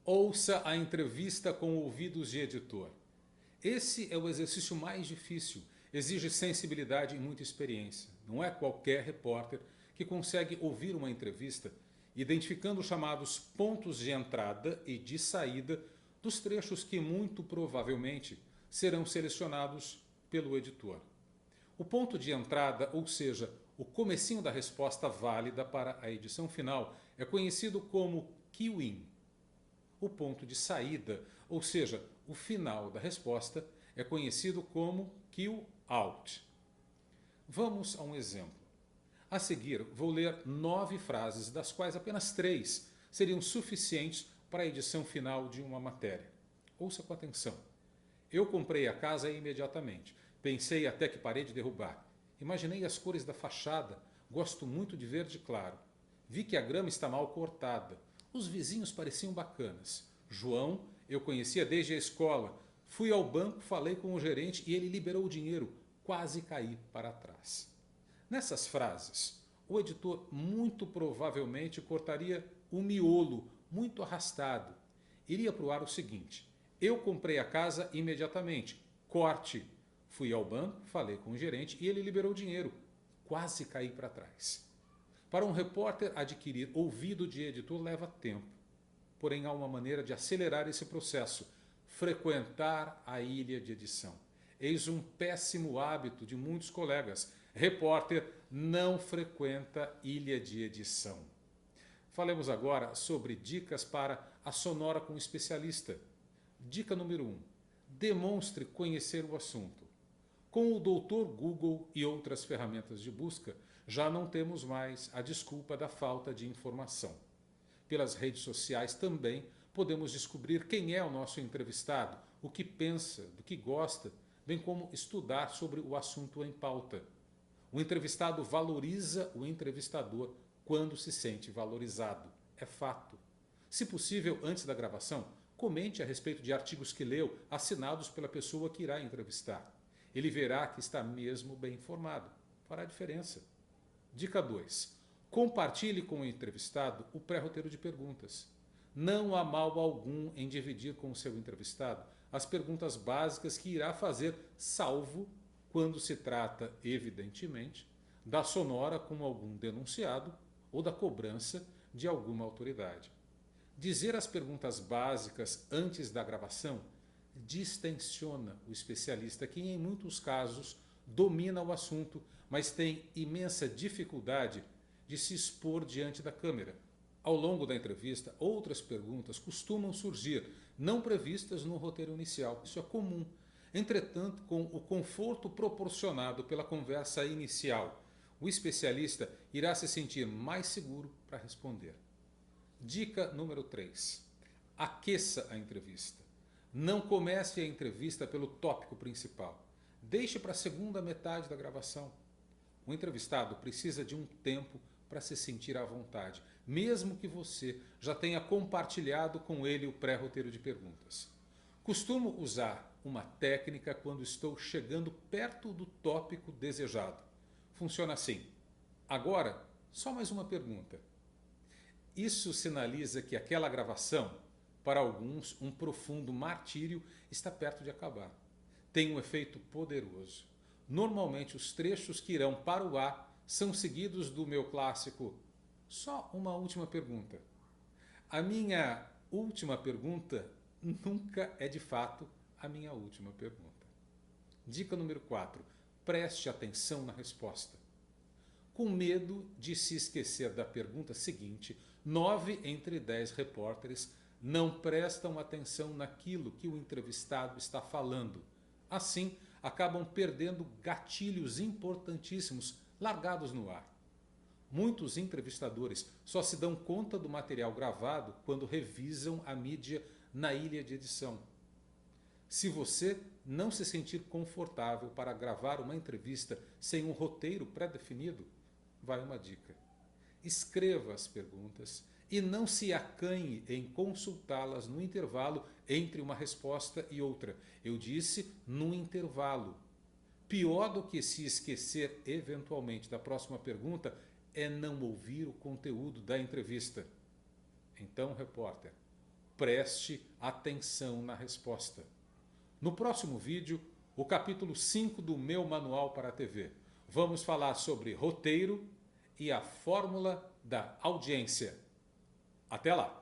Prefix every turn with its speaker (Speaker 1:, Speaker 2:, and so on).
Speaker 1: Ouça a entrevista com ouvidos de editor. Esse é o exercício mais difícil, exige sensibilidade e muita experiência. Não é qualquer repórter que consegue ouvir uma entrevista identificando os chamados pontos de entrada e de saída dos trechos que muito provavelmente serão selecionados pelo editor. O ponto de entrada, ou seja, o comecinho da resposta válida para a edição final, é conhecido como cue-in. O ponto de saída, ou seja, o final da resposta, é conhecido como cue-out. Vamos a um exemplo. A seguir, vou ler 9 frases, das quais apenas 3 seriam suficientes para a edição final de uma matéria. Ouça com atenção. Eu comprei a casa imediatamente. Pensei até que parei de derrubar. Imaginei as cores da fachada. Gosto muito de verde claro. Vi que a grama está mal cortada. Os vizinhos pareciam bacanas. João eu conhecia desde a escola. Fui ao banco, falei com o gerente e ele liberou o dinheiro. Quase caí para trás. Nessas frases, o editor muito provavelmente cortaria o miolo muito arrastado. Iria para o ar o seguinte: eu comprei a casa imediatamente. Corte. Fui ao banco, falei com o gerente e ele liberou o dinheiro. Quase caí para trás. Para um repórter adquirir ouvido de editor leva tempo. Porém, há uma maneira de acelerar esse processo: frequentar a ilha de edição. Eis um péssimo hábito de muitos colegas. Repórter não frequenta ilha de edição. Falemos agora sobre dicas para a sonora com especialista. Dica número 1. Demonstre conhecer o assunto. Com o Dr. Google e outras ferramentas de busca, já não temos mais a desculpa da falta de informação. Pelas redes sociais também podemos descobrir quem é o nosso entrevistado, o que pensa, do que gosta, bem como estudar sobre o assunto em pauta. O entrevistado valoriza o entrevistador quando se sente valorizado. É fato. Se possível, antes da gravação, comente a respeito de artigos que leu, assinados pela pessoa que irá entrevistar. Ele verá que está mesmo bem informado. Fará diferença. Dica 2. Compartilhe com o entrevistado o pré-roteiro de perguntas. Não há mal algum em dividir com o seu entrevistado as perguntas básicas que irá fazer, salvo quando se trata, evidentemente, da sonora com algum denunciado ou da cobrança de alguma autoridade. Dizer as perguntas básicas antes da gravação distensiona o especialista que, em muitos casos, domina o assunto, mas tem imensa dificuldade de se expor diante da câmera. Ao longo da entrevista, outras perguntas costumam surgir, não previstas no roteiro inicial. Isso é comum. Entretanto, com o conforto proporcionado pela conversa inicial, o especialista irá se sentir mais seguro para responder. Dica número 3. Aqueça a entrevista. Não comece a entrevista pelo tópico principal. Deixe para a segunda metade da gravação. O entrevistado precisa de um tempo para se sentir à vontade, mesmo que você já tenha compartilhado com ele o pré-roteiro de perguntas. Costumo usar uma técnica quando estou chegando perto do tópico desejado. Funciona assim: agora, só mais uma pergunta. Isso sinaliza que aquela gravação, para alguns, um profundo martírio, está perto de acabar. Tem um efeito poderoso. Normalmente os trechos que irão para o ar são seguidos do meu clássico "só uma última pergunta". A minha última pergunta nunca é de fato a minha última pergunta. Dica número 4. Preste atenção na resposta. Com medo de se esquecer da pergunta seguinte, 9 entre 10 repórteres não prestam atenção naquilo que o entrevistado está falando. Assim, acabam perdendo gatilhos importantíssimos largados no ar. Muitos entrevistadores só se dão conta do material gravado quando revisam a mídia na ilha de edição. Se você não se sentir confortável para gravar uma entrevista sem um roteiro pré-definido, vai uma dica. Escreva as perguntas e não se acanhe em consultá-las no intervalo entre uma resposta e outra. Eu disse no intervalo. Pior do que se esquecer eventualmente da próxima pergunta é não ouvir o conteúdo da entrevista. Então, repórter, preste atenção na resposta. No próximo vídeo, o capítulo 5 do meu Manual para a TV. Vamos falar sobre roteiro e a fórmula da audiência. Até lá!